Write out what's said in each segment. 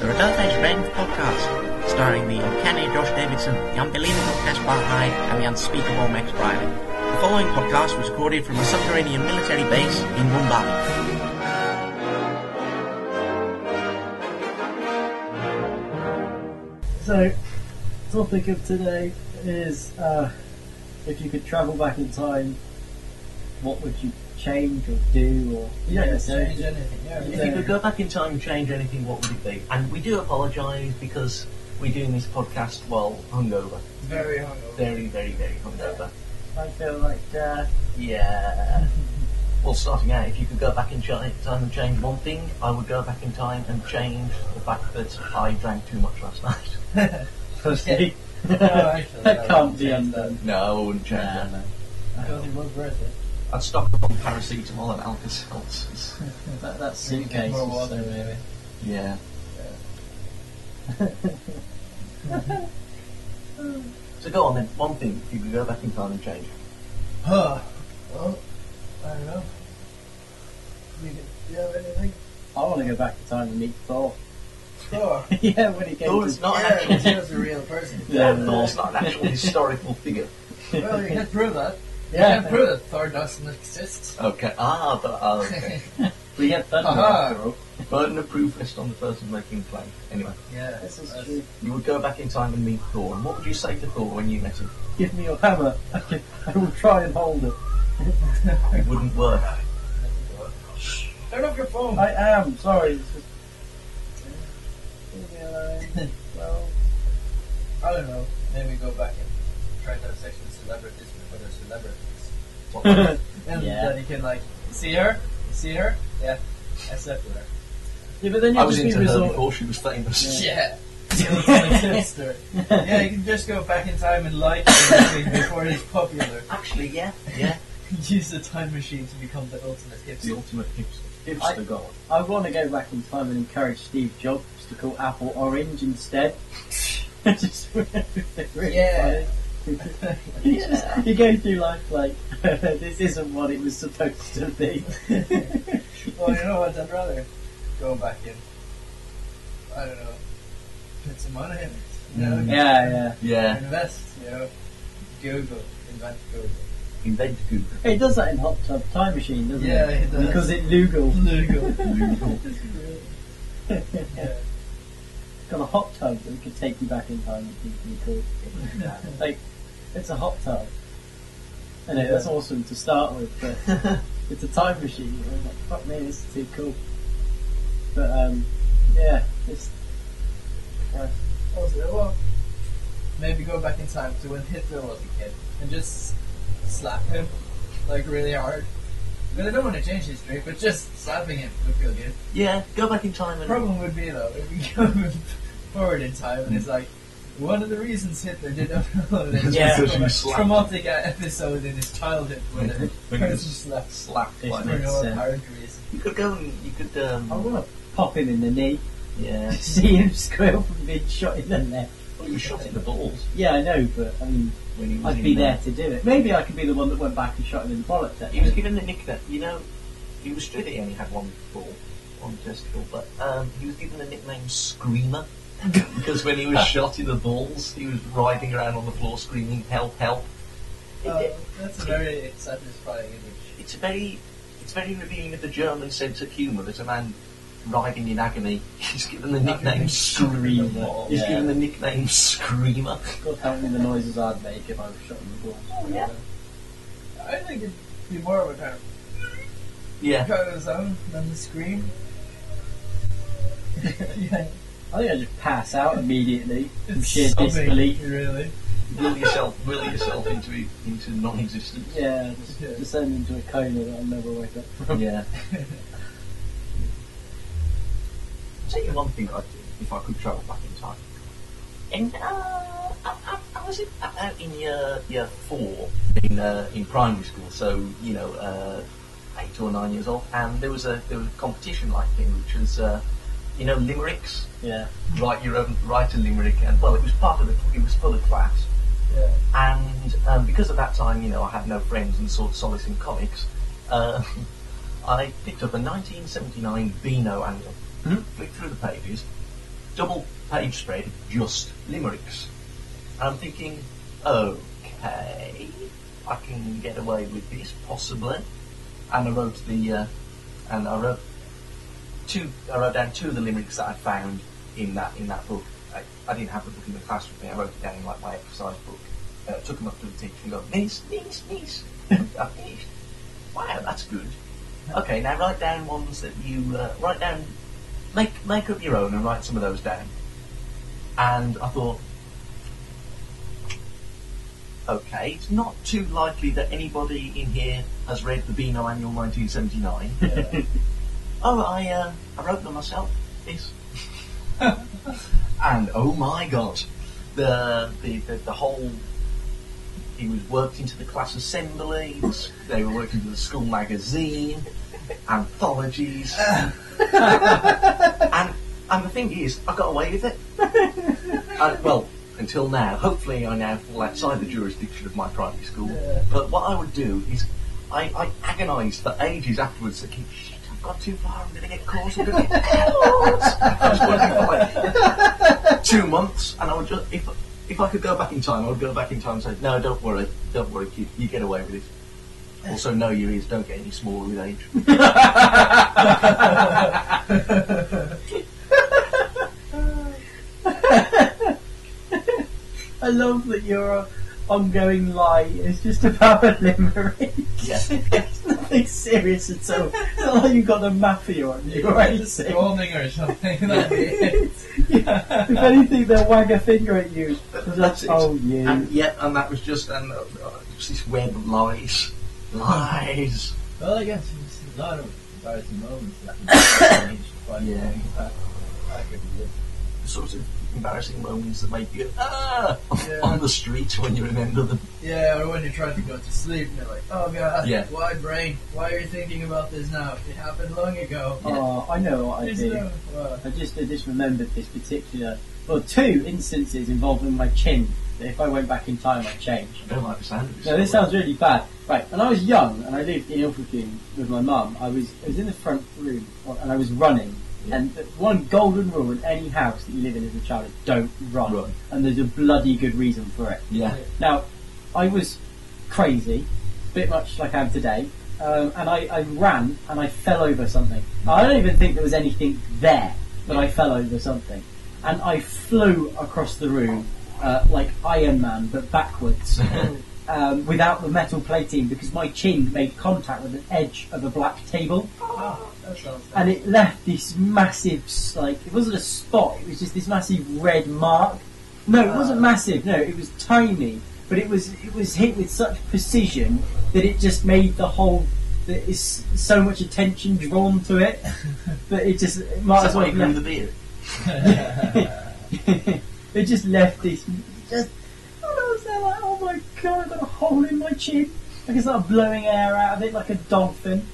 the Rodolphe Friend Podcast, starring the uncanny Josh Davidson, the unbelievable Caspar Hyde, and the unspeakable Max Briley. The following podcast was recorded from a subterranean military base in Mumbai. So, topic of today is if you could travel back in time, what would you change or do? Or change anything. Yeah, if you could go back in time and change anything, what would it be? And we do apologise because we're doing this podcast while hungover. Very hungover. Very, very, very hungover. I feel like Yeah. Well, starting out, if you could go back in time and change one thing, I would go back in time and change the fact that I drank too much last night. firstly, No, actually, that can't be undone. No, I wouldn't change that. No. I don't think it was worth it. I'd stock up on paracetamol and Alka-Seltzers. That's suitcase. More water, maybe. Yeah. So go on then, one thing, if you could go back in time and change. Well, I don't know. Do you have anything? I want to go back in time and meet Thor. Thor. Yeah, when he came Thor's to... not an Yeah, actual he was a real person. Yeah, Thor's not an actual historical figure. Well, you can't prove that. You Yeah. can't prove that Thor doesn't exist. Okay. Okay. We get thunder Aha. after all. Burden of proof list on the person making the claim. Anyway, Yeah, This is that's- true. you would go back in time and meet Thor. And what would you say to Thor when you met him? Give me your hammer. I will try and hold it. It wouldn't work. Turn off your phone. I am, sorry. It's just... Leave me alone. Well, I don't know. Maybe go back and try to have sex with celebrities before they're celebrities. And Yeah. then you can see her? See her? Yeah. I slept with her. yeah, but then you I was just be into her resort... before she was famous. Yeah. My sister. Yeah, you can just go back in time and like everything before it's popular. Actually, yeah. Use the time machine to become the ultimate The hipster. ultimate hipster god. I want to go back in time and encourage Steve Jobs to call Apple Orange instead. Just really Yeah. funny. You go through life like, this isn't what it was supposed to be. Well, you know what? I'd rather go back in. I don't know. Put some money in it. You know? Yeah. Invest. Google. Invent Google. Invent Google. It does that in Hot Tub Time Machine, doesn't Yeah, it? it does. Because it Lugal. Google. Yeah. Got a hot tub that could take you back in time, which would be cool. Like, it's a hot tub. I know, that's awesome to start with, but it's a time machine. I'm like, fuck me, this is too cool. But, yeah, just... Also, well, maybe go back in time to when Hitler was a kid and just slap him really hard. But I don't want to change history, but just slapping him would feel good. Yeah, go back in time and... Problem would be though, if we go forward in time and it's one of the reasons Hitler did Yeah. traumatic episode in his childhood when a When he was person slapped It's by for not- me. no sense. apparent reason. You could go and you could I want to pop him in the knee, yeah. see him squeal from being shot in the neck. Well, you were shot in the balls Yeah, I know, but, I mean, when he was I'd in be there to do it. Maybe I could be the one that went back and shot him in the bollocks. He was given the nickname, he was true that he only had one ball, one testicle, but he was given the nickname Screamer because when he was shot in the balls, he was writhing around on the floor screaming, "Help, help!" That's a very satisfying image. It's very revealing of the German sense of humour that a man writhing in agony is given the nickname Screamer. He's Yeah. given the nickname Screamer. God help me the noises I'd make if I was shot in the balls. Oh, yeah. I think it'd be more of a kind of sound than the scream. Yeah. I think I'd just pass out immediately from It's sheer sobbing, disbelief. Really. Will yourself into non-existence. Yeah, just descend into a coma that I'll never wake up from. Yeah. I'll tell you one thing I'd do if I could travel back in time. And I was about in year 4 in primary school, so 8 or 9 years old, and there was a competition like thing, which was limericks. Yeah. Write a limerick, and it was for the class. Yeah. And because at that time, I had no friends and sought solace in comics, I picked up a 1979 Beano annual, flicked through the pages, double page spread, just limericks. And I'm thinking, okay, I can get away with this possibly. And I wrote down two of the limericks that I found in that book. I didn't have the book in the class with me. I wrote it down in like my exercise book. Took them up to the teacher and go, Miss. I finished. Wow, that's good. Okay, now write down ones that you write down. Make up your own and write some of those down. And I thought, okay, it's not too likely that anybody in here has read the Beano Annual 1979. I wrote them myself. This. And oh my god, the whole. He was worked into the class assemblies. They were worked into the school magazine, anthologies, and the thing is, I got away with it. Well, until now. Hopefully, I now fall outside the jurisdiction of my primary school. Yeah. But what I would do is, I agonised for ages afterwards, thinking, shit, I've gone too far. I'm going to get caught. I'm going to get caught. I was working for like 2 months, and I would just if I could go back in time, I would go back in time and say, no, don't worry, kid, you get away with it. Also, know your ears don't get any smaller with age. I love that your ongoing lie is just about a limerick. Yeah. It's nothing serious at all. It's not like you've got the mafia on you or anything. Scolding or something. That'd be it. Yeah. If anything, they'll wag a finger at you. That's oh, you. And that was just just this web of lies. Lies. Well, I guess there's a lot of embarrassing moments that yeah. The sort of embarrassing moments that make you on the street when you remember them. Yeah, or when you're trying to go to sleep and you're like, oh god, yeah. Why brain? Why are you thinking about this now? It happened long ago. Oh, I know what I did. I just remembered this particular, two instances involving my chin. That if I went back in time, I'd change. I don't like the sound of this. No, this sounds really bad. Right, when I was young and I lived in Ilfracombe with my mum, I was in the front room and I was running. Yeah. And one golden rule in any house that you live in as a child is don't run. Right. And there's a bloody good reason for it. Yeah. Now, I was crazy, a bit much like I am today, and I ran and I fell over something. I don't even think there was anything there, but I fell over something. And I flew across the room like Iron Man, but backwards. Without the metal plating, because my chin made contact with an edge of a black table. Oh, and it left this massive, it wasn't a spot, it was just this massive red mark. No, it wasn't massive, no, it was tiny, but it was hit with such precision that it just made the whole, there is so much attention drawn to it, that it might as well have the beard. It just left this, oh my god, I got a hole in my chin. I can start blowing air out of it like a dolphin.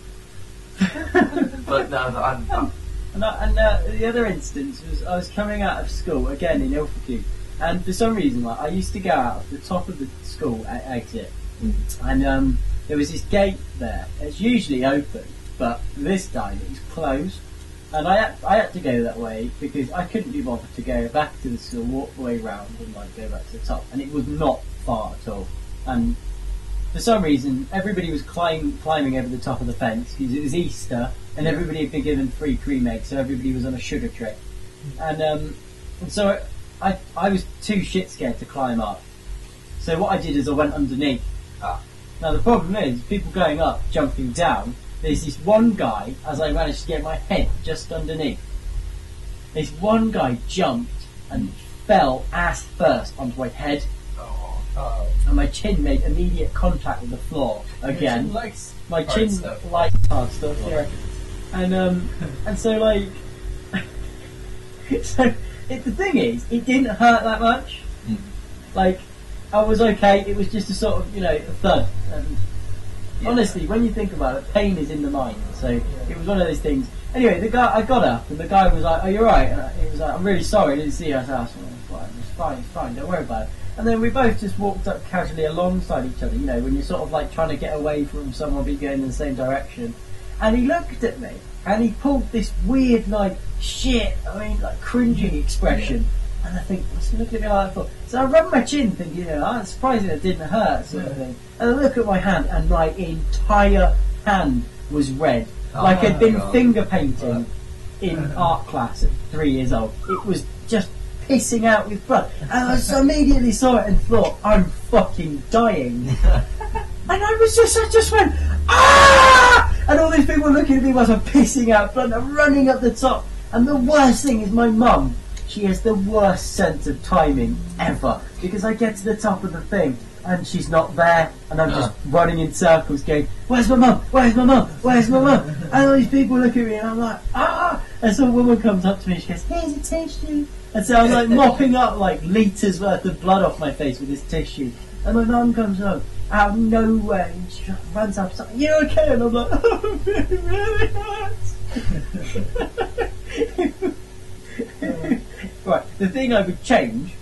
But no, And the other instance was I was coming out of school again in Ilfracombe, and for some reason I used to go out of the top of the school exit, and there was this gate there. It's usually open, but this time it was closed, and I had to go that way because I couldn't be bothered to go back to the school, walk the way round, and go back to the top, and it was not far at all. And for some reason, everybody was climbing over the top of the fence because it was Easter, and everybody had been given free cream eggs, so everybody was on a sugar tray. And so I was too shit scared to climb up. So what I did is I went underneath. Now the problem is, people going up, jumping down, there's this one guy, as I managed to get my head just underneath, this one guy jumped and fell ass first onto my head. And my chin made immediate contact with the floor again. My chin likes hard stuff, yeah. And so the thing is, it didn't hurt that much. Like, I was okay. It was just a sort of, a thud. And honestly, when you think about it, pain is in the mind. So it was one of those things. Anyway, I got up, and the guy was like, "Are you alright?" And he was like, "I'm really sorry, I didn't see you." I said, "It's fine, don't worry about it." And then we both just walked up casually alongside each other, when you're sort of like trying to get away from someone but going in the same direction. And he looked at me, and he pulled this weird, like, shit, like, cringing expression. And I think, what's he looking at me like that for? So I rubbed my chin, thinking, I'm surprised it didn't hurt, sort of thing. And I look at my hand, and my entire hand was red. Like I'd been finger painting in art class at 3 years old. It was just pissing out with blood. And I immediately saw it and thought, I'm fucking dying. And I just went, ah! And all these people looking at me whilst I'm pissing out blood, and I'm running up the top. And the worst thing is my mum, she has the worst sense of timing ever. Because I get to the top of the thing, and she's not there, and I'm just running in circles going, where's my mum? Where's my mum? Where's my mum? And all these people look at me, and I'm like, ah! And so a woman comes up to me, and she goes, here's a tissue. And so I'm like mopping up like litres worth of blood off my face with this tissue. And my mum comes home out of nowhere, and she runs up, she's like, you okay? And I'm like, oh, it really hurts. Right, the thing I would change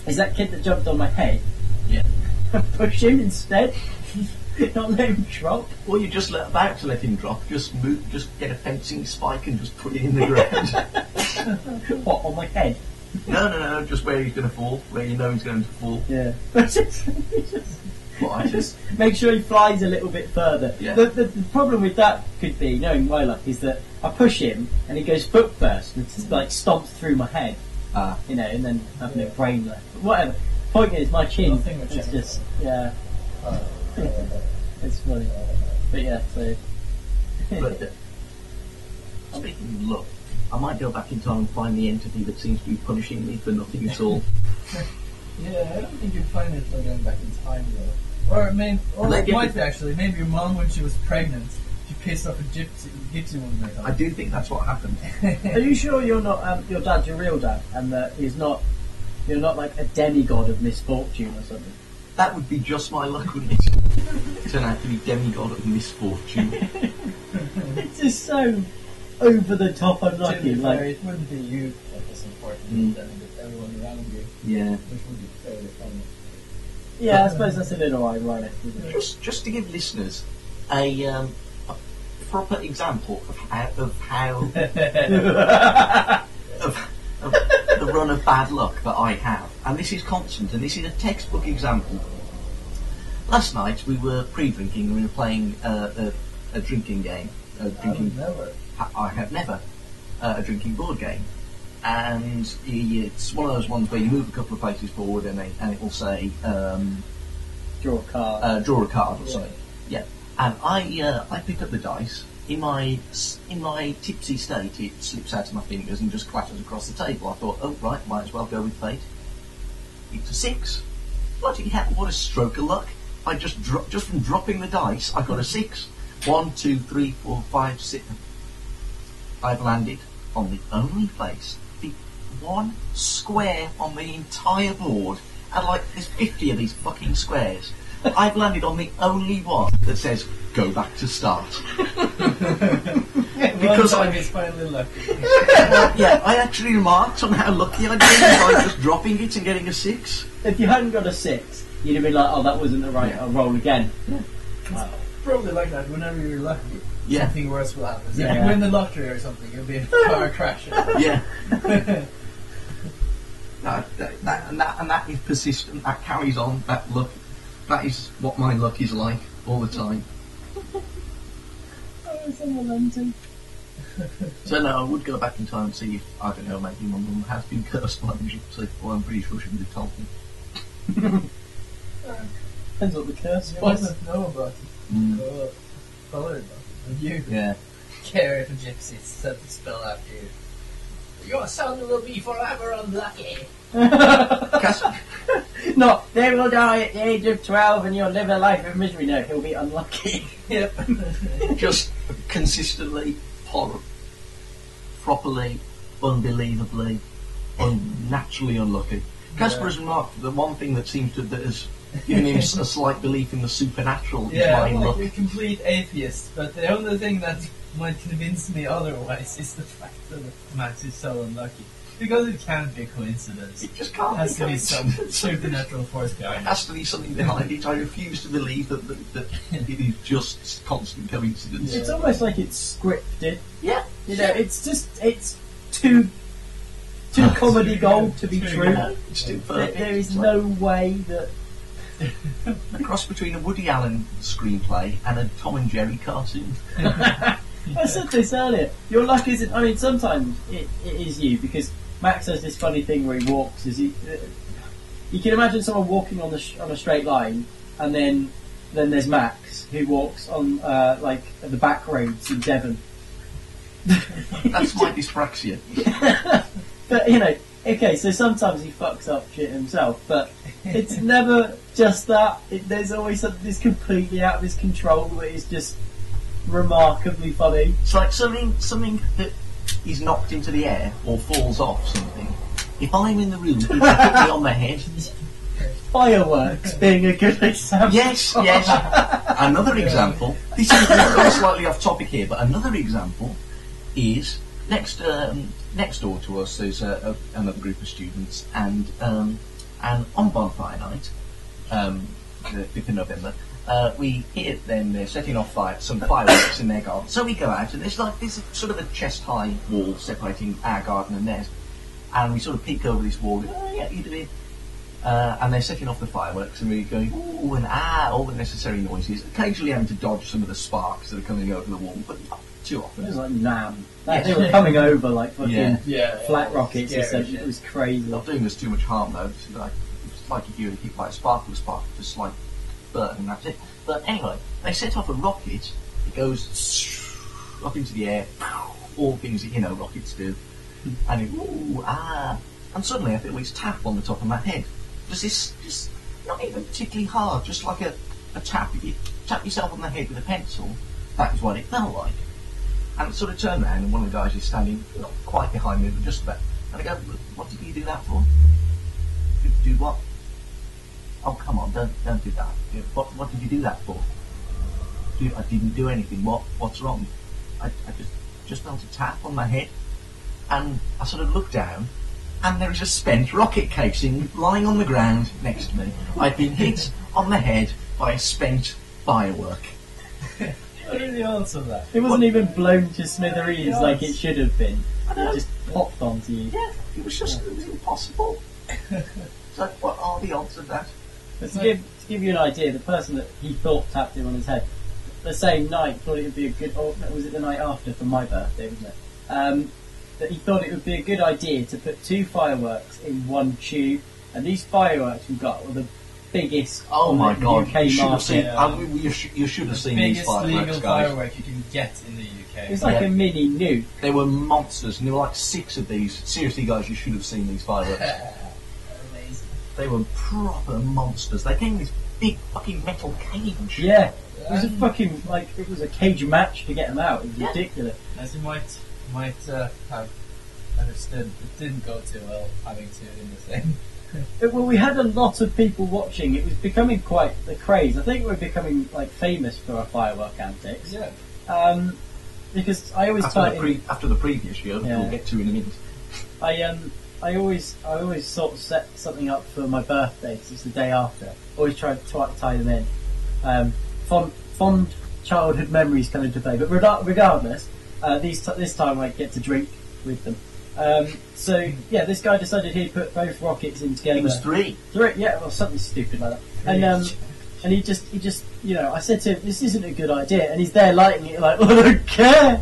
is that kid that jumped on my head. Yeah. Push him instead. Not let him drop. Or you just about to let him drop, just get a fencing spike and just put it in the ground. What, on my head? No, just where he's going to fall, where you know he's going to fall. Yeah. What, just make sure he flies a little bit further. Yeah. The problem with that could be, knowing my luck, is that I push him and he goes foot first and it's like stomps through my head. And then I have no brain left. But whatever. Point is, my chin is just, it's funny. But yeah, so... But, speaking of luck, I might go back in time and find the entity that seems to be punishing me for nothing at all. Yeah, I don't think you'd find it by going back in time, though. Or it might be actually. Maybe your mom, when she was pregnant, she pissed off a gypsy woman. I do think that's what happened. Are you sure you're not your dad's your real dad, and that you're not like a demigod of misfortune or something? That would be just my luck, wouldn't it? Turn out to be demigod of misfortune. It's just so over the top unlucky. Like, it wouldn't be you that was important, than everyone around you. Yeah. Which would be fairly funny. Yeah, I suppose that's a little ironic, isn't it? Just to give listeners a proper example of how the run of bad luck that I have, and this is constant, and this is a textbook example. Last night we were pre-drinking and we were playing a drinking game. I have never a drinking board game, and it's one of those ones where you move a couple of places forward and it will say draw a card. Draw a card or something. Yeah, and I pick up the dice. In my tipsy state, it slips out of my fingers and just clatters across the table. I thought, oh right, might as well go with fate. It's a 6. Bloody hell! What a stroke of luck! I just from dropping the dice, I got a 6. 1, 2, 3, 4, 5, 6. I've landed on the only place, the one square on the entire board, and like there's 50 of these fucking squares. I've landed on the only one that says go back to start. Because I was finally lucky. Yeah, I actually remarked on how lucky I'd been by just dropping it and getting a 6. If you hadn't got a 6, you'd have been like, oh, that wasn't the right, I'll roll again. Yeah. Wow. Probably like that whenever you're lucky. Yeah. Something worse will happen. Yeah. If you win the lottery or something, you'll be in a car crash. Yeah. And that is persistent, that carries on, that luck. That is what my luck is like all the time. Oh, it's unrelenting. So no, I would go back in time and see if, I don't know, maybe my mum has been cursed by the gypsy. Well, I'm pretty sure she would have told me. Depends what the curse You was. mustn't know about it. Follow about it. And you care if a gypsy said the spell after you. Your son will be forever unlucky. Not, they will die at the age of 12 and you'll live a life of misery. No, he'll be unlucky. Yep. Just consistently, properly, unbelievably, unnaturally unlucky. Casper has remarked that one thing that seems to that has given him a slight belief in the supernatural is my I'm luck. like a complete atheist, but the only thing that might convince me otherwise is the fact that Max is so unlucky. Because it can't be a coincidence. It just can't It has be to be some coincidence. supernatural force There behind it. has to be something behind it. I refuse to believe that it is just constant coincidence. It's almost like it's scripted. Yeah. You know, it's too comedy gold to be Too true. gold. It's too There perfect. is It's no way that. a cross between a Woody Allen screenplay and a Tom and Jerry cartoon. I said this earlier. Your luck isn't. I mean, sometimes it is you, because Max has this funny thing where he walks. You can imagine someone walking on a straight line, and then there's Max who walks on like the back roads in Devon. That's my dyspraxia. But you know, okay. So sometimes he fucks up shit himself, but it's never just that. There's always something that's completely out of his control that is just remarkably funny. It's like something that is knocked into the air or falls off something. If I'm in the room, it will hit me on the head. Fireworks being a good example. Yes. Another example. This is going slightly off topic here, but another example is next door to us. There's another group of students, and on bonfire night, the 5th of November. We hear them, they're setting off some fireworks in their garden. So we go out, and there's sort of a chest-high wall separating our garden and theirs. And we sort of peek over this wall, oh yeah, you doing? And they're setting off the fireworks, and we're going, ooh, and all the necessary noises, occasionally having to dodge some of the sparks that are coming over the wall, but not too often. It was like Nam. They were coming over like fucking Yeah. flat rockets. Scary It was crazy. Not doing us too much harm, though. It's like if you were hit by a spark, just like burn, and that's it. But anyway, they set off a rocket. It goes up into the air, all things that rockets do, and and suddenly I feel this tap on the top of my head. Just not even particularly hard, just like a tap. If you tap yourself on the head with a pencil, that is what it felt like. And it sort of turned around, and one of the guys is standing not quite behind me, but just about. And I go, "What did you do that for? Do what? Oh, come on, don't do that. What did you do that for? I didn't do anything. What's wrong? I just felt a tap on my head, and I sort of looked down, and there is a spent rocket casing lying on the ground next to me. I'd been hit on the head by a spent firework. What is the answer to that? It wasn't even blown to smithereens Yes. like it should have been. I know. It just popped onto you. Yeah, it was impossible. So what are the odds of that? But to give you an idea, the person that he thought tapped him on his head, the same night thought it would be a good. Or was it the night after for my birthday? Wasn't it? That he thought it would be a good idea to put 2 fireworks in one tube, and these fireworks we got were the biggest. Oh on my the God! UK You should have market. seen. You should have seen these Biggest fireworks, legal guys. firework you can get in the UK. It's like Yeah. a mini nuke. They were monsters, and there were like 6 of these. Seriously, guys, you should have seen these fireworks. Amazing. They were proper monsters. They came in this big fucking metal cage. Yeah, it was a fucking it was a cage match to get them out. It was ridiculous. As you might have understood, it didn't go too well having 2 in the same. Well, we had a lot of people watching. It was becoming quite the craze. I think we're becoming famous for our firework antics. Yeah. Because I always After the previous show, that we'll get to in a minute. I always sort of set something up for my birthday, 'cause it's the day after. Always try to tie them in. Fond childhood memories come into play, but regardless, this time I get to drink with them. So yeah, this guy decided he'd put both rockets in together. It was 3. Yeah, well, something stupid like that. And he just, I said to him, "This isn't a good idea," and he's there lighting it like, "I don't care."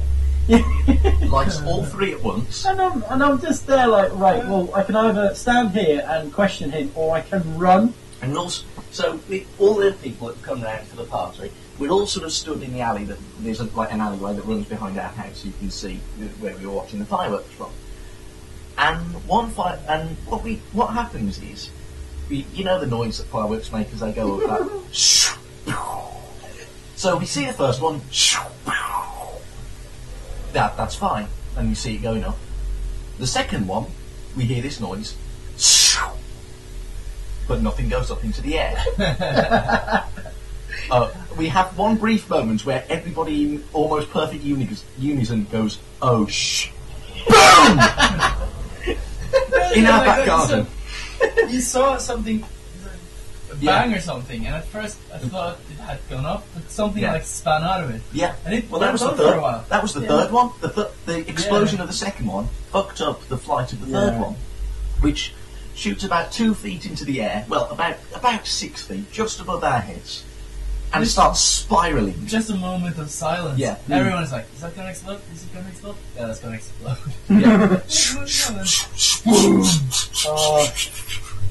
Lights all 3 at once. And I'm just there like, right, well, I can either stand here and question him, or I can run. And also, so all the people that have come round for the party, we're all sort of stood in the alley. There's an alleyway that runs behind our house. You can see where we were watching the fireworks from. And what happens is, you know the noise that fireworks make as they go up. So we see the first one. That's fine, and you see it going up. The second one, we hear this noise, but nothing goes up into the air. We have one brief moment where everybody in almost perfect unison goes, "Oh, shh!" Boom! In our like back that, garden. You saw something, a Yeah. bang or something, and at first I thought it had gone up, but something Yeah. like span out of it. Yeah. And it Well, that was the went on for a third. while. That was the Yeah. third one. The explosion of the second one fucked up the flight of the third Yeah. one, which shoots about 2 feet into the air. Well, about 6 feet, just above our heads, and it Just- starts spiraling. Just a moment of silence. Yeah. Everyone is like, is that going to explode? Is it going to explode? Yeah, that's going to explode. Oh,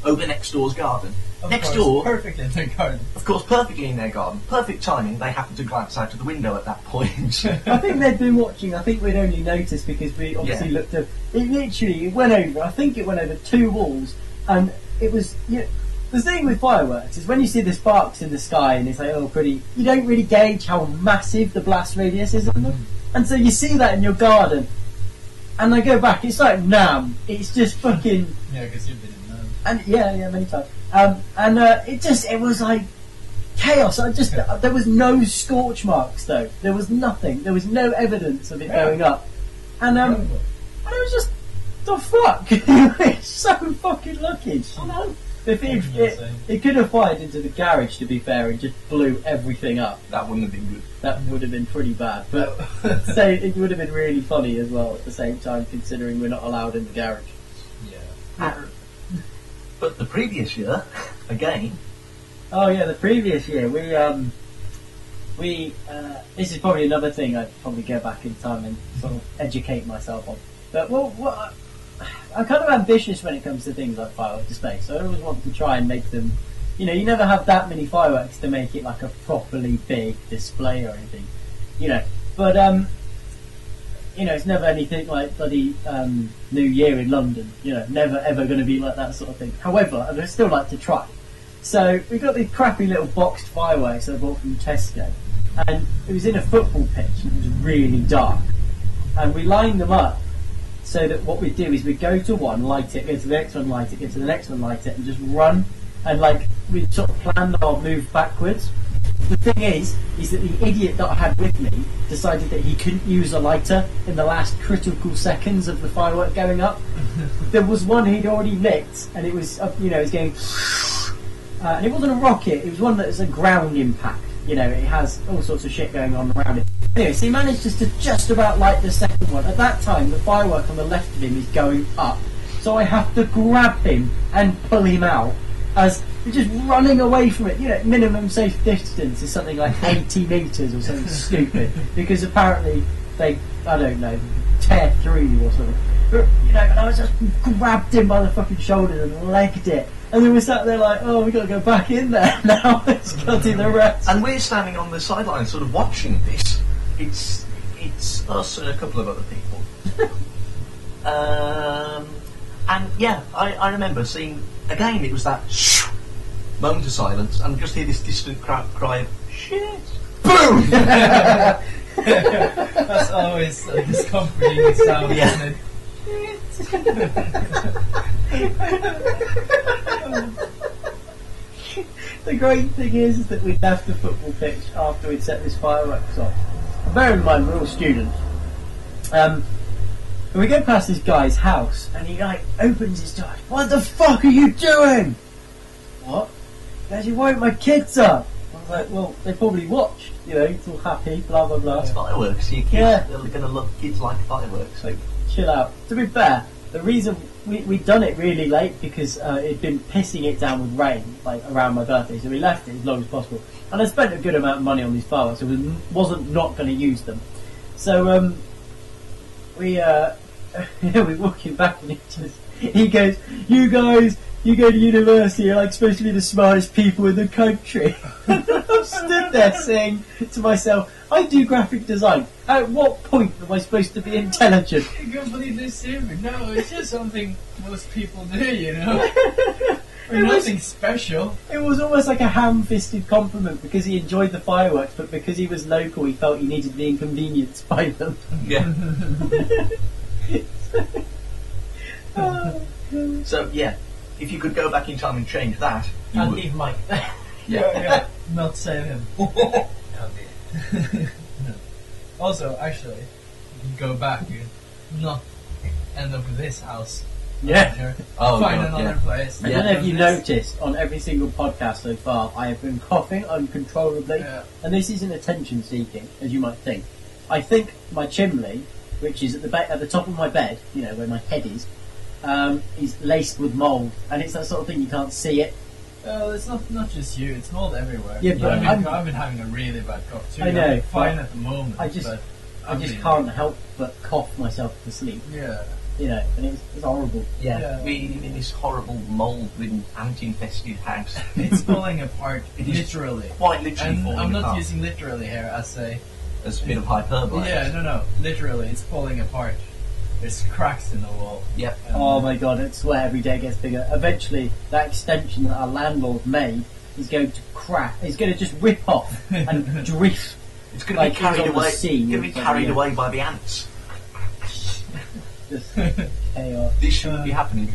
over next door's garden. Of Next course, door, perfect in their garden. of course, perfectly in their garden. Perfect timing. They happened to glance out of the window at that point. I think they'd been watching. I think we'd only noticed because we obviously Yeah. looked at it. Literally, it went over. I think it went over 2 walls, and it was. You know, the thing with fireworks is when you see the sparks in the sky and it's like, oh, pretty. You don't really gauge how massive the blast radius is on them, and so you see that in your garden, and I go back. It's like Nam. It's just fucking. Yeah, because you've been in them. And yeah, many times. It was like chaos. There was no scorch marks though. There was nothing. There was no evidence of it going up. And it was just the fuck. It's so fucking lucky. I know. If it could have fired into the garage, to be fair, and just blew everything up. That wouldn't have been good. That would have been pretty bad. But so it would have been really funny as well at the same time, considering we're not allowed in the garage. Yeah. But the previous year, again, Oh yeah, the previous year this is probably another thing I'd probably go back in time and sort of educate myself on. But I'm kind of ambitious when it comes to things like fireworks displays. So I always want to try and make them. You know, you never have that many fireworks to make it like a properly big display or anything. You know, but you know, it's never anything like bloody New Year in London. You know, never ever going to be like that sort of thing. However, I'd still like to try. So we got these crappy little boxed fireworks that I bought from Tesco, and it was in a football pitch. And it was really dark, and we lined them up so that what we'd do is we'd go to one, light it, go to the next one, light it, go to the next one, light it, and just run. And like we sort of planned our move backwards. The thing is that the idiot that I had with me decided that he couldn't use a lighter in the last critical seconds of the firework going up. There was one he'd already lit, and it was you know, it was going. And it wasn't a rocket, it was one that was a ground impact. You know, it has all sorts of shit going on around it. Anyway, so he managed to just about light the second one. At that time, the firework on the left of him is going up. So I have to grab him and pull him out as we're just running away from it. You know, minimum safe distance is something like 80 metres or something stupid. Because apparently they, I don't know, tear through or something. But, you know, and I was just grabbed him by the fucking shoulder and legged it. And then we sat there like, oh, we've got to go back in there now. Let's go do the rest. and we're standing on the sideline, sort of watching this. It's us and a couple of other people. And yeah, I remember seeing again. It was that moment of silence, and just hear this distant cry of shit. Boom! That's always a discomforting sound, Yeah. isn't it? The great thing is that we left the football pitch after we'd set this fireworks off. Bear in mind, we're all students. And we go past this guy's house, and he like opens his door. What the fuck are you doing? What? He goes, you woke my kids up. I was like, well, they probably watched. You know, it's all happy, blah blah blah. It's fireworks. Your kids, Yeah. they're going to look. Kids like fireworks. So chill out. To be fair, the reason we'd done it really late because it'd been pissing it down with rain like around my birthday, so we left it as long as possible. And I spent a good amount of money on these fireworks, so I wasn't not going to use them. So we're walking back, and he goes, "You guys, you go to university, you're like supposed to be the smartest people in the country." And I'm stood there saying to myself, I do graphic design. At what point am I supposed to be intelligent? You're completely stupid. No, it's just something most people do, you know? Or nothing special. It was almost like a ham-fisted compliment because he enjoyed the fireworks, but because he was local, he felt he needed to be inconvenienced by them. Yeah. Oh, God. So yeah, if you could go back in time and change that, you And would. leave Mike there. Yeah. Not save him. Oh dear. No. Also, actually, you can go back and not end up with this house. Yeah. Sure. Oh, Find God, another yeah. place. I don't know if you noticed, on every single podcast so far, I have been coughing uncontrollably. Yeah. And this isn't attention seeking, as you might think. I think my chimney, which is at the top of my bed, you know, where my head is laced with mould. And it's that sort of thing, you can't see it. Well, it's not just you. It's mold everywhere. Yeah, but I've been having a really bad cough too. I know, I'm fine at the moment. I just been- can't help but cough myself to sleep. Yeah. You know, and it's horrible. Yeah. We live in this horrible mould-ridden, ant-infested house. It's falling apart, It is literally. Quite literally And falling I'm not apart. using literally here as a... There's a bit of hyperbole. Yeah, no. Literally, it's falling apart. There's cracks in the wall. Yep. Oh my god, I swear every day it gets bigger. Eventually, that extension that our landlord made is going to crack. It's going to just rip off and drift. It's going to Like be carried it's on the away. sea Going to or be something, carried yeah. away by the ants. Just chaos. This shouldn't be happening.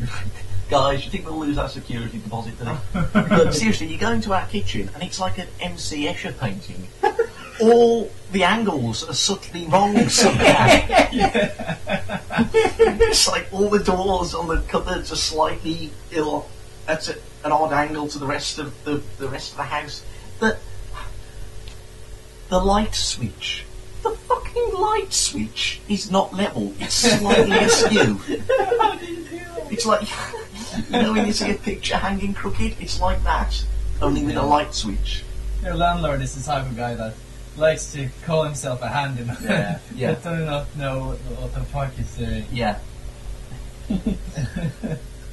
Guys, you think we'll lose our security deposit today? But seriously, you go into our kitchen and it's like an MC Escher painting. All the angles are subtly wrong somehow. It's like all the doors on the cupboards are slightly ill at an odd angle to the rest of the rest of the house. The light switch. The fucking light switch is not level. It's slightly askew. How do you do that? It's like, you know, when you see a picture hanging crooked, it's like that, only with a light switch. Your landlord is the type of guy that likes to call himself a handyman. Yeah, yeah. But do not know what the fuck he's doing. Yeah.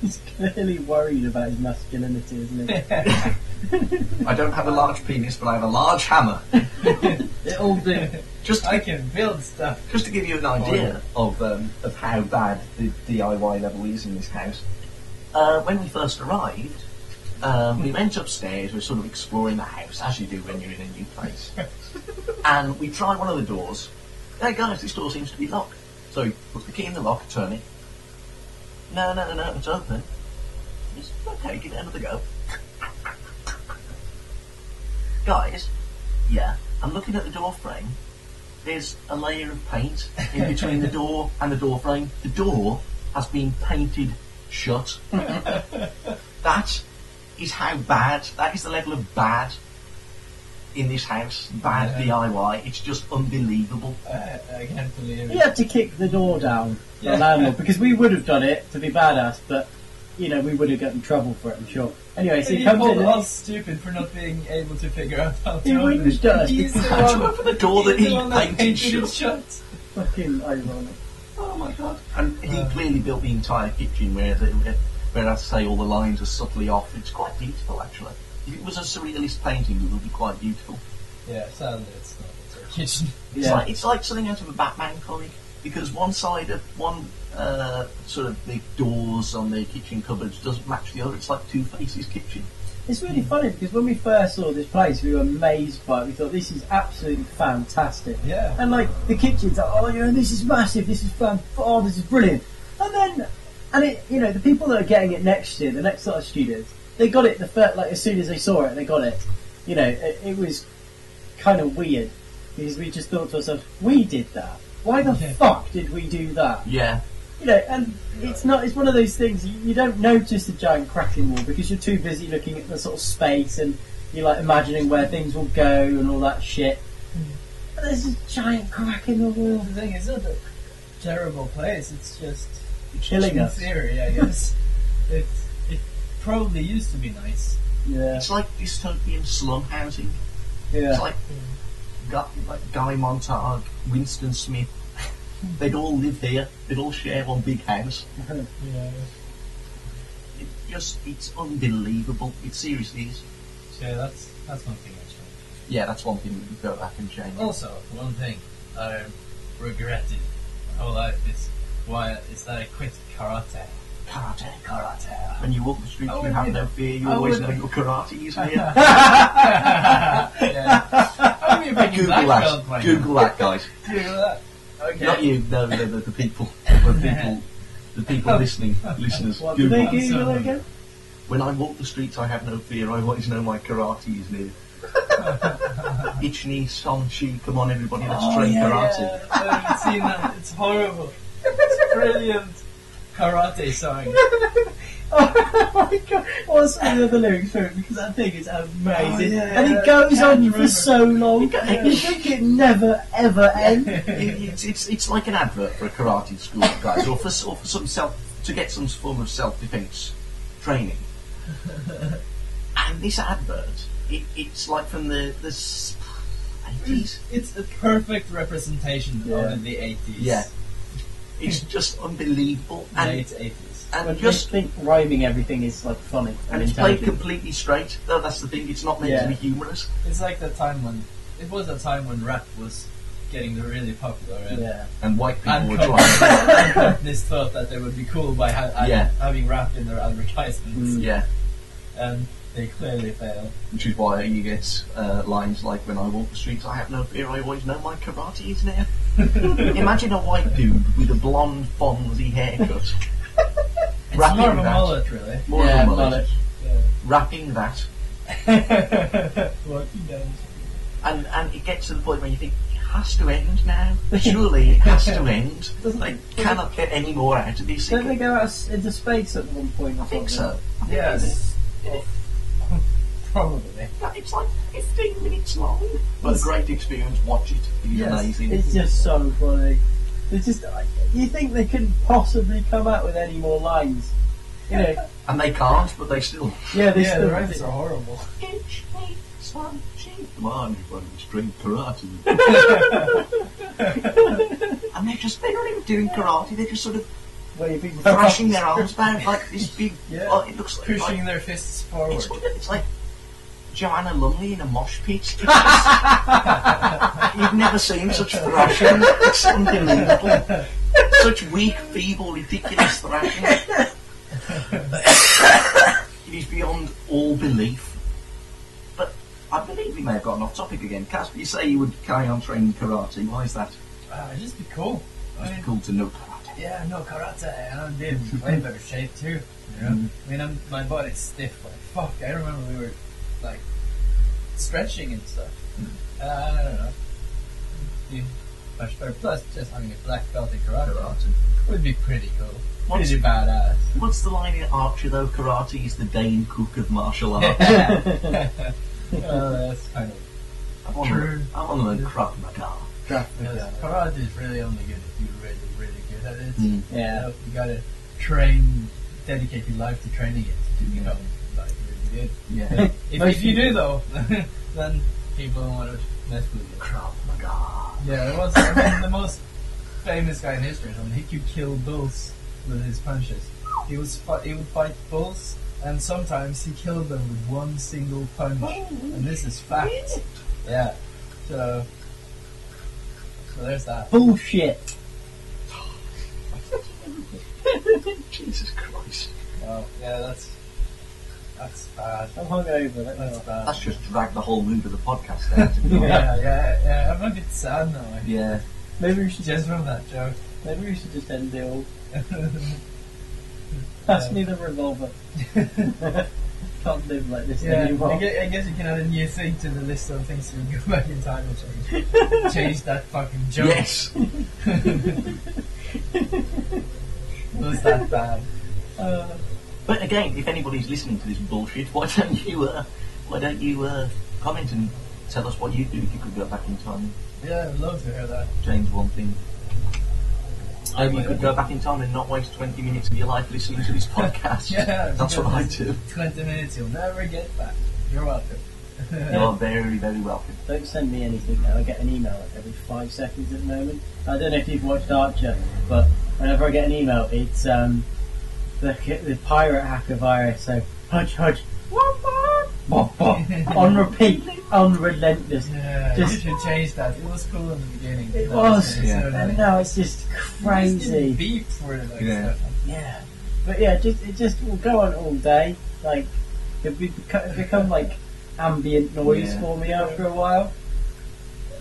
He's clearly worried about his masculinity, isn't he? I don't have a large penis, but I have a large hammer. It all do. Just I can build stuff. Just to give you an idea of how bad the DIY level is in this house, when we first arrived, we went upstairs, we were sort of exploring the house, as you do when you're in a new place. And we tried one of the doors. Hey guys, this door seems to be locked. So we put the key in the lock, turn it. No, it's open. It's okay, give it another go. Guys, yeah, I'm looking at the door frame. There's a layer of paint in between the door and the door frame. The door has been painted shut. That is how bad, that is the level of bad in this house. Bad DIY. It's just unbelievable. I can't believe He it. had to kick the door down, the landlord, because we would have done it to be badass, but, you know, we would have got in trouble for it, I'm sure. Anyway, so And he he comes called in us and stupid for not being able to figure out how to he open wouldn't it. done. He's the Had to one, open the door that he's he the one that painted painted it shut. shut. Fucking ironic. Oh my god. And he clearly built the entire kitchen where I say all the lines are subtly off. It's quite beautiful actually. If it was a surrealist painting, it would be quite beautiful. Yeah, sadly it's not. It's our kitchen. Yeah. It's like something out of a Batman comic, because one side of one sort of the doors on the kitchen cupboards doesn't match the other. It's like Two Faces kitchen. It's really funny because when we first saw this place, we were amazed by it. We thought, this is absolutely fantastic. Yeah. And like the kitchen's like, oh, you know, this is massive, this is fun, oh, this is brilliant. And then, and it, you know, the people that are getting it next year, the next sort of students, they got it the first, like as soon as they saw it, they got it. You know, it was kind of weird because we just thought to ourselves, we did that. Why the fuck did we do that? Yeah. You know, and it's not. It's one of those things you don't notice the giant cracking wall because you're too busy looking at the sort of space and you're like imagining where things will go and all that shit. But there's a giant crack in the wall. The thing is, it's not a terrible place. It's just Killing in us. theory, I guess. It probably used to be nice. Yeah, It's like dystopian slum housing. yeah. It's like Guy Montag, Winston Smith. They'd all live here. They'd all share one big house. Yeah. It's unbelievable. It seriously is. So yeah, that's one thing actually. Yeah, that's one thing we can go back and change. Also, one thing I regretted my whole life is that I quit karate. Karate. When you walk the streets, Oh, you have yeah. no fear. You I always would- know your karate is here. Yeah. I'm gonna bring you Google black belt that. by Google that, guys. now. Google that. Okay. Not you. No, the people. The people listening. Listeners. What do they Google. Google it again? When I walk the streets, I have no fear. I always know my karate is near. Ichni, Sonchi, come on everybody, let's train karate. I haven't seen that. It's horrible. It's brilliant. karate song. Oh my god, what's some of the other lyrics for it? Because that thing is amazing. yeah, and it goes on for so long. You think it never ever ends. It's like an advert for a karate school, guys, or for some to get some form of self-defense training. And this advert, it's like from the 80s. It's a perfect representation of the 80s. Yeah, it's just unbelievable. And Late 80s. And just think rhyming everything is like funny. And it's played completely straight. Though that's the thing. It's not meant to be humorous. It's like the time when it was a time when rap was getting really popular, and white people were trying. Companies thought that they would be cool by having rap in their advertisements. And they clearly failed. Which is why you get lines like, "When I walk the streets, I have no fear. I always know my karate is near." Imagine a white dude with a blonde, Fonzie haircut. It's more of a mullet, really. More of a mullet. Yeah. Rapping that. Walking down. And it gets to the point where you think, it has to end now. Surely it has to end. They cannot get any more out of this. Don't they go out into space at one point? I think so. Yes. Probably. It's like 15 minutes long. But a great experience. Watch it. It's amazing. It's just so funny. It's just, you think they couldn't possibly come out with any more lines, you know? And they can't, but they still. Yeah, the rhymes are horrible. Come on, you want to drink karate. And they're not even doing karate. They're just sort of thrashing their arms about like this big. Well, it looks like pushing their fists forward. It's like Joanna Lumley in a mosh pit. You've never seen such thrashing. It's unbelievable. Such weak, feeble, ridiculous thrashing. It is beyond all belief. But I believe we may have gotten off topic again. Casp, you say you would carry on training karate. Why is that? It'd just be cool. Just be cool to know karate. Yeah, no karate, and I'm in way better shape too. You know? I mean, my body's stiff like fuck. I remember we were like stretching and stuff. I don't know. Be much better. Plus, just having a black belt in karate would be pretty cool. Pretty badass. What's the line in Archer though? Karate is the Dane Cook of martial arts. Well, that's kind of true. I want to learn Krav Maga. Karate is really only good if you're really, really good at it. Yeah. You gotta dedicate your life to training it to become like really good. Yeah. If you do though, then people don't want to mess with you. Krav Maga. Yeah, it was the most famous guy in history. I mean, he could kill bulls with his punches. He would fight bulls, and sometimes he killed them with one single punch. And this is fact. Yeah. So there's that. Bullshit. Jesus Christ. Well, yeah, that's bad. I'm hungover. That's bad. That's just dragged the whole mood of the podcast down. To yeah. I'm a bit sad now. Yeah. Maybe we should just from that joke. Maybe we should just end it all. Pass me the revolver. Can't live like this anymore. I guess you can add a new thing to the list of things you can go back in time and change that fucking joke. Yes. Was that bad? But again, if anybody's listening to this bullshit, why don't you comment and tell us what you'd do if you could go back in time? Yeah, I'd love to hear that. Change one thing. Maybe you could go back in time and not waste 20 minutes of your life listening to this podcast. Yeah, that's what I do. 20 minutes you'll never get back. You're welcome. You're very, very welcome. Don't send me anything now. I get an email every 5 seconds at the moment. I don't know if you've watched Archer, but whenever I get an email, it's the pirate hacker virus. So hudge, on repeat, unrelentless. Yeah, you should change that. It was cool in the beginning. It was, and now it's just crazy. Beep for it, like stuff. Yeah, but yeah, it just will go on all day. Like it become like ambient noise for me after a while.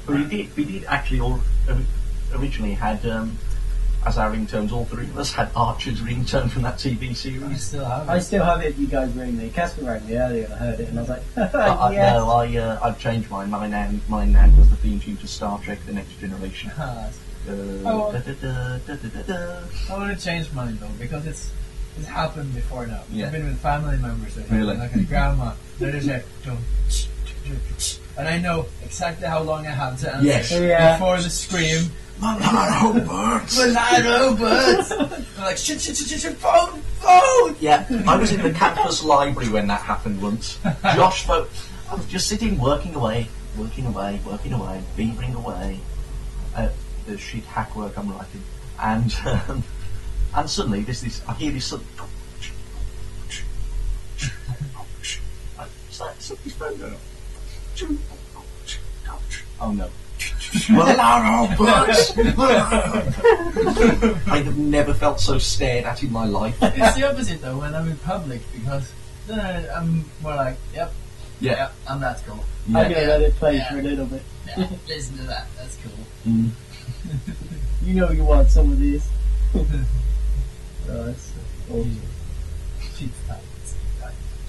But we did actually originally had as our ringtones, all three of us had Archer's ringtone from that TV series. I still have it. If you guys ring me. Casper rang me earlier and I heard it and I was like, yes. No, I've changed mine. Mine now was the theme tune to Star Trek: The Next Generation. Oh. Da, da, da, da, da, da, da. I want to change mine though because it's happened before now. Yeah. I've been with family members, Really? like a grandma. They're just like, and I know exactly how long I have to answer Yes. Yeah. before the scream. Malado birds! Malado birds! I'm like, shit, phone! Yeah, I was in the campus library when that happened once. Josh, I was just sitting, working away, beavering away. The shit hack work I'm writing, and suddenly I hear this sudden. It's like somebody's phone going off. Oh no. Malado birds! I have never felt so stared at in my life. It's the opposite though when I'm in public because then I'm more like, yep, Yeah. I'm that cool. I'm going to let it play Yeah. for a little bit. Yeah, listen to that, that's cool. Mm. You know you want some of these. Oh, that's awesome. Cheap tight.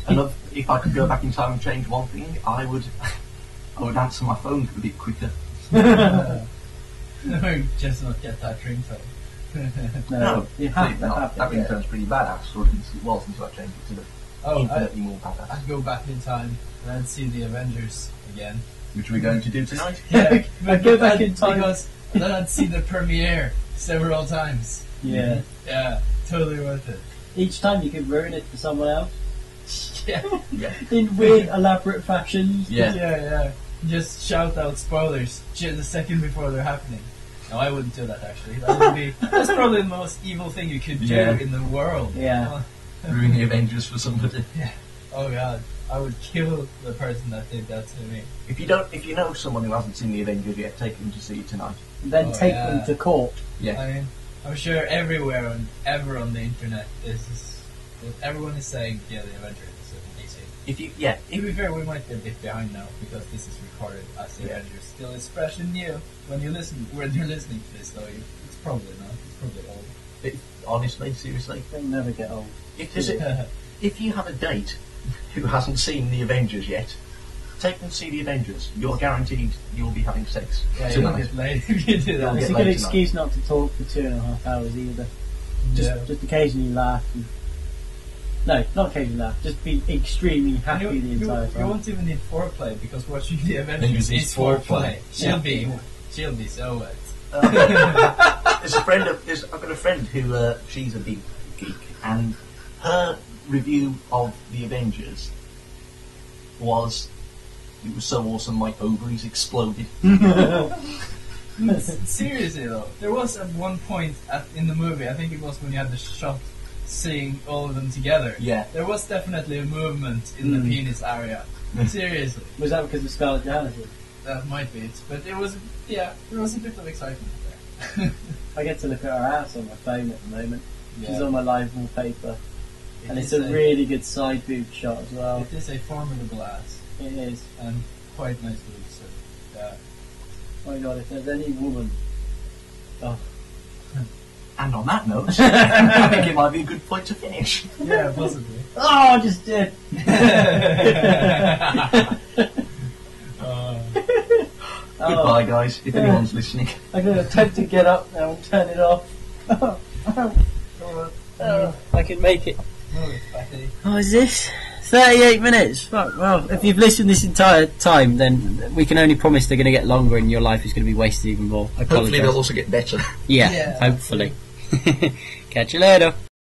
And if I could go back in time and change one thing, I would answer my phone a bit quicker. Just not get that ringtone. No, you have to have that it. Yeah. ringtone's pretty badass, or at least it was until I changed it to the infinitely more badass. I'd go back in time and I'd see the Avengers again. Which we're going to do tonight. Yeah, I'd go back in time. because then I'd see the premiere several times. Yeah. Yeah, totally worth it. Each time you could ruin it for someone else Yeah, Yeah. in weird, elaborate fashions. yeah. Just shout out spoilers just a second before they're happening. No, I wouldn't do that actually. That's probably the most evil thing you could do Yeah. in the world. Yeah. Ruin the Avengers for somebody. Oh god, I would kill the person that did that to me. If you know someone who hasn't seen the Avengers yet, take them to see it tonight. Then Oh, take yeah. them to court. Yeah. I mean, I'm sure everywhere ever on the internet, everyone is saying, yeah, the Avengers is amazing. To be fair, we might be a bit behind now because this is recorded as the Avengers. Still, it's fresh and new. When you're listening to this, though, it's probably not. It's probably old. Honestly, seriously. They'll never get old. If you have a date who hasn't seen the Avengers yet, take them to see the Avengers. You're guaranteed you'll be having sex Yeah, you'll tonight. get laid if you do that. It's a get good laid excuse not to talk for 2.5 hours either. Just occasionally laugh. No, not occasionally laugh. Just be extremely happy the entire You time. wont even need foreplay because watching the Avengers Avengers is is foreplay. foreplay. She'll be so wet. I've got a friend who she's a big geek, and her review of the Avengers was so awesome my ovaries exploded. Seriously though, there was at one point in the movie, I think it was when you had the shot seeing all of them together. Yeah. There was definitely a movement in the penis area. Seriously. Was that because of Scarlett Johansson? That might be it. But it was, there was a bit of excitement there. I get to look at her ass on my phone at the moment. She's Yeah. on my live wallpaper. And it's is a really good side boob shot as well. It is a formidable ass It is. and quite nice boobs. So, yeah. Oh my god, if there's any woman... Oh, And on that note, I think it might be a good point to finish. Yeah, possibly. oh I just did! Goodbye, guys, if anyone's listening. I'm going to attempt to get up now and turn it off. I can make it. What is this? 38 minutes. Fuck, well, if you've listened this entire time, then we can only promise they're going to get longer and your life is going to be wasted even more. I Hopefully apologise. they'll also get better. Yeah, Yeah. hopefully. Catch you later.